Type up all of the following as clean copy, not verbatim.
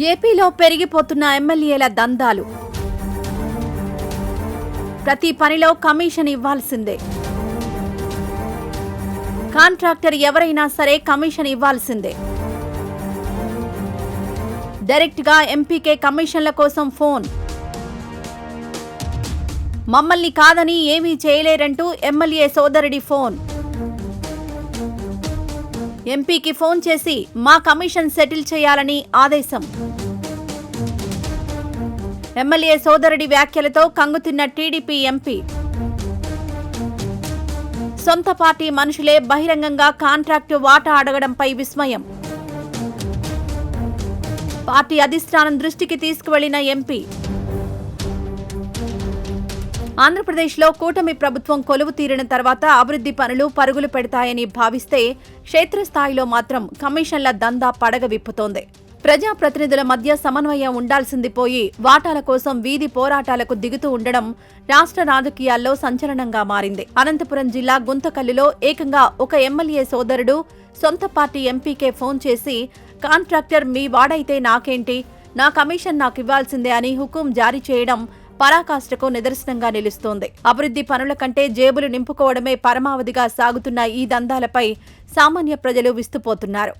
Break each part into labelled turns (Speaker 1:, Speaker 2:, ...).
Speaker 1: ఏపీలో పెరిగిపోతున్న ఎమ్మెల్యేల దందాలు. ప్రతి పనిలో కమిషన్ ఇవ్వాల్సిందే. కాంట్రాక్టర్ ఎవరైనా సరే కమిషన్ ఇవ్వాల్సిందే. డైరెక్ట్ గా ఎంపీకే కమిషన్ల కోసం ఫోన్. మమ్మల్ని కాదని ఏమీ చేయలేరంటూ ఎమ్మెల్యే సోదరుడి ఫోన్. ఎంపీకి ఫోన్ చేసి మా కమిషన్ సెటిల్ చేయాలని ఆదేశం. ఎమ్మెల్యే సోదరుడి వ్యాఖ్యలతో కంగుతిన్న టీడీపీ ఎంపీ. సొంత పార్టీ మనుషులే బహిరంగంగా కాంట్రాక్టు వాటా అడగడంపై విస్మయం. పార్టీ అధిష్టానం దృష్టికి తీసుకువెళ్లిన ఎంపీ. ఆంధ్రప్రదేశ్లో కూటమి ప్రభుత్వం కొలువు తీరిన తర్వాత అభివృద్ధి పనులు పరుగులు పెడతాయని భావిస్తే క్షేత్రస్థాయిలో మాత్రం కమిషన్ల దందా పడగ విప్పుతోంది. ప్రజాప్రతినిధుల మధ్య సమన్వయం ఉండాల్సింది పోయి వాటాల కోసం వీధి పోరాటాలకు దిగుతూ ఉండడం రాష్ట్ర రాజకీయాల్లో సంచలనంగా మారింది. అనంతపురం జిల్లా గుంతకల్లులో ఏకంగా ఒక ఎమ్మెల్యే సోదరుడు సొంత పార్టీ ఎంపీకే ఫోన్ చేసి కాంట్రాక్టర్ మీ వాడైతే నాకేంటి, నా కమిషన్ నాకు ఇవ్వాల్సిందే అని హుకుం జారీ చేయడం పరాకాష్ఠకు నిదర్శనంగా నిలుస్తోంది. అభివృద్ధి పనుల కంటే జేబులు నింపుకోవడమే పరమావధిగా సాగుతున్న ఈ దందాలపై సామాన్య ప్రజలు విస్తుపోతున్నారు.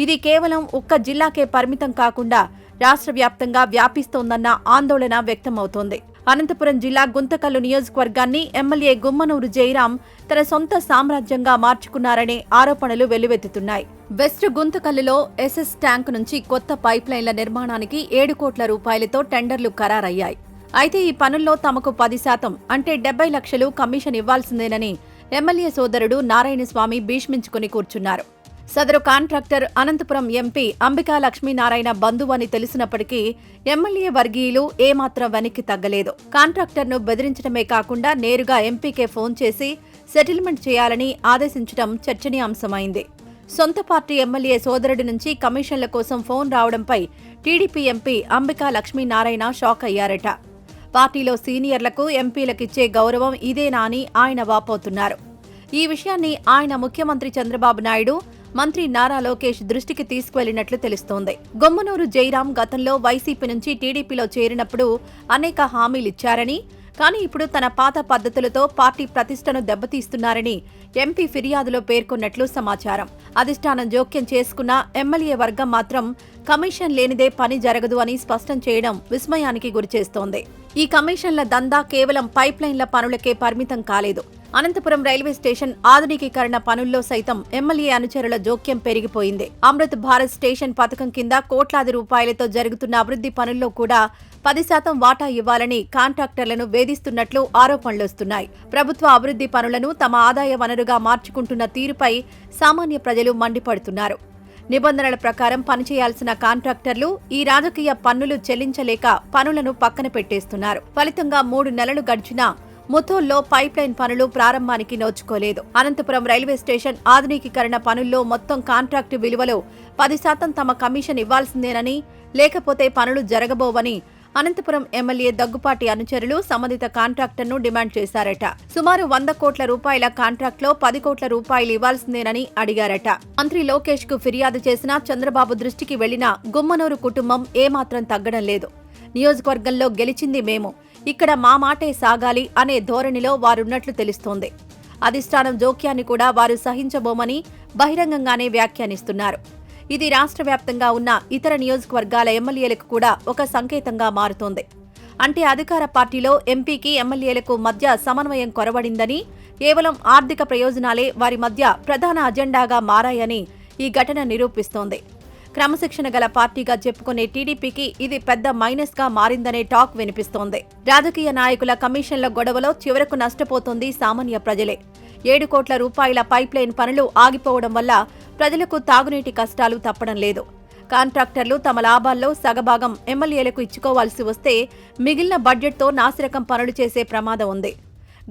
Speaker 1: ఇది కేవలం ఒక్క జిల్లాకే పరిమితం కాకుండా రాష్ట్ర వ్యాప్తంగా వ్యాపిస్తోందన్న ఆందోళన వ్యక్తమవుతోంది. అనంతపురం జిల్లా గుంతకల్లు నియోజకవర్గాన్ని ఎమ్మెల్యే గుమ్మనూరు జయరాం తన సొంత సామ్రాజ్యంగా మార్చుకున్నారనే ఆరోపణలు వెల్లువెత్తుతున్నాయి. వెస్ట్ గుంతకల్లులో ఎస్ఎస్ ట్యాంక్ నుంచి కొత్త పైప్లైన్ల నిర్మాణానికి 7 కోట్ల రూపాయలతో టెండర్లు ఖరారయ్యాయి. అయితే ఈ పనుల్లో తమకు 10% అంటే 70 లక్షలు కమిషన్ ఇవ్వాల్సిందేనని ఎమ్మెల్యే సోదరుడు నారాయణస్వామి భీష్మించుకుని కూర్చున్నారు. సదరు కాంట్రాక్టర్ అనంతపురం ఎంపీ అంబికా లక్ష్మీనారాయణ బంధువు అని తెలిసినప్పటికీ ఎమ్మెల్యే వర్గీయులు ఏమాత్రం వెనక్కి తగ్గలేదు. కాంట్రాక్టర్ను బెదిరించడమే కాకుండా నేరుగా ఎంపీకే ఫోన్ చేసి సెటిల్మెంట్ చేయాలని ఆదేశించడం చర్చనీయాంశమైంది. సొంత పార్టీ ఎమ్మెల్యే సోదరుడి నుంచి కమిషన్ల కోసం ఫోన్ రావడంపై టీడీపీ ఎంపీ అంబికా లక్ష్మీనారాయణ షాక్ అయ్యారట. పార్టీలో సీనియర్లకు ఎంపీలకిచ్చే గౌరవం ఇదేనా అని ఆయన వాపోతున్నారు. ఈ విషయాన్ని ఆయన ముఖ్యమంత్రి చంద్రబాబు నాయుడు, మంత్రి నారా లోకేష్ దృష్టికి తీసుకువెళ్లినట్లు తెలుస్తోంది. గుమ్మనూరు జయరాం గతంలో వైసీపీ నుంచి టీడీపీలో చేరినప్పుడు అనేక హామీలిచ్చారని, కానీ ఇప్పుడు తన పాత పద్ధతులతో పార్టీ ప్రతిష్టను దెబ్బతీస్తున్నారని ఎంపీ ఫిర్యాదులో పేర్కొన్నట్లు సమాచారం. అధిష్టానం జోక్యం చేసుకున్న ఎమ్మెల్యే వర్గం మాత్రం కమిషన్ లేనిదే పని జరగదు అని స్పష్టం చేయడం విస్మయానికి గురిచేస్తోంది. ఈ కమిషన్ల దందా కేవలం పైప్లైన్ల పనులకే పరిమితం కాలేదు. అనంతపురం రైల్వే స్టేషన్ ఆధునికీకరణ పనుల్లో సైతం ఎమ్మెల్యే అనుచరుల జోక్యం పెరిగిపోయింది. అమృత్ భారత్ స్టేషన్ పథకం కింద కోట్లాది రూపాయలతో జరుగుతున్న అభివృద్ధి పనుల్లో కూడా 10% వాటా ఇవ్వాలని కాంట్రాక్టర్లను వేధిస్తున్నట్లు ఆరోపణలొస్తున్నాయి. ప్రభుత్వ అభివృద్ధి పనులను తమ ఆదాయ వనరుగా మార్చుకుంటున్న తీరుపై సామాన్య ప్రజలు మండిపడుతున్నారు. నిబంధనల ప్రకారం పనిచేయాల్సిన కాంట్రాక్టర్లు ఈ రాజకీయ పన్నులు చెల్లించలేక పనులను పక్కన పెట్టేస్తున్నారు. ఫలితంగా 3 నెలలు గడిచినా ముథోల్లో పైప్లైన్ పనులు ప్రారంభానికి నోచుకోలేదు. అనంతపురం రైల్వే స్టేషన్ ఆధునికీకరణ పనుల్లో మొత్తం కాంట్రాక్టు విలువలో 10% తమ కమిషన్ ఇవ్వాల్సిందేనని, లేకపోతే పనులు జరగబోవని అనంతపురం ఎమ్మెల్యే దగ్గుపాటి అనుచరులు సంబంధిత కాంట్రాక్టర్ను డిమాండ్ చేశారట. సుమారు 100 కోట్ల రూపాయల కాంట్రాక్ట్లో 10 కోట్ల రూపాయలు ఇవ్వాల్సిందేనని అడిగారట. మంత్రి లోకేష్ కు ఫిర్యాదు చేసినా చంద్రబాబు దృష్టికి వెళ్లిన గుమ్మనూరు కుటుంబం ఏమాత్రం తగ్గడం లేదు. నియోజకవర్గంలో గెలిచింది మేము, ఇక్కడ మా మాటే సాగాలి అనే ధోరణిలో వారున్నట్లు తెలుస్తోంది. అధిష్టానం జోక్యాన్ని కూడా వారు సహించబోమని బహిరంగంగానే వ్యాఖ్యానిస్తున్నారు. ఇది రాష్ట్ర వ్యాప్తంగా ఉన్న ఇతర నియోజకవర్గాల ఎమ్మెల్యేలకు కూడా ఒక సంకేతంగా మారుతోంది. అంటే అధికార పార్టీలో ఎంపీకి ఎమ్మెల్యేలకు మధ్య సమన్వయం కొరవడిందని, కేవలం ఆర్థిక ప్రయోజనాలే వారి మధ్య ప్రధాన అజెండాగా మారాయని ఈ ఘటన నిరూపిస్తోంది. క్రమశిక్షణ గల పార్టీగా చెప్పుకునే టీడీపీకి ఇది పెద్ద మైనస్ గా మారిందనే టాక్ వినిపిస్తోంది. రాజకీయ నాయకుల కమిషన్ల గొడవలో చివరకు నష్టపోతోంది సామాన్య ప్రజలే. 7 కోట్ల రూపాయల పైప్లైన్ పనులు ఆగిపోవడం వల్ల ప్రజలకు తాగునీటి కష్టాలు తప్పడం లేదు. కాంట్రాక్టర్లు తమ లాభాల్లో సగభాగం ఎమ్మెల్యేలకు ఇచ్చుకోవాల్సి వస్తే మిగిలిన బడ్జెట్తో నాసిరకం పనులు చేసే ప్రమాదం ఉంది.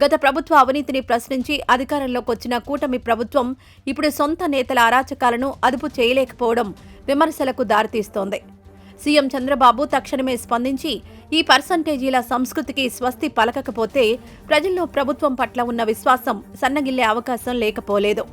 Speaker 1: గత ప్రభుత్వ అవినీతిని ప్రశ్నించి అధికారంలోకొచ్చిన కూటమి ప్రభుత్వం ఇప్పుడు సొంత నేతల అరాచకాలను అదుపు చేయలేకపోవడం విమర్శలకు దారితీస్తోంది. సీఎం చంద్రబాబు తక్షణమే స్పందించి ఈ పర్సంటేజీల సంస్కృతికి స్వస్తి పలకకపోతే ప్రజల్లో ప్రభుత్వం పట్ల ఉన్న విశ్వాసం సన్నగిల్లే అవకాశం లేకపోలేదు.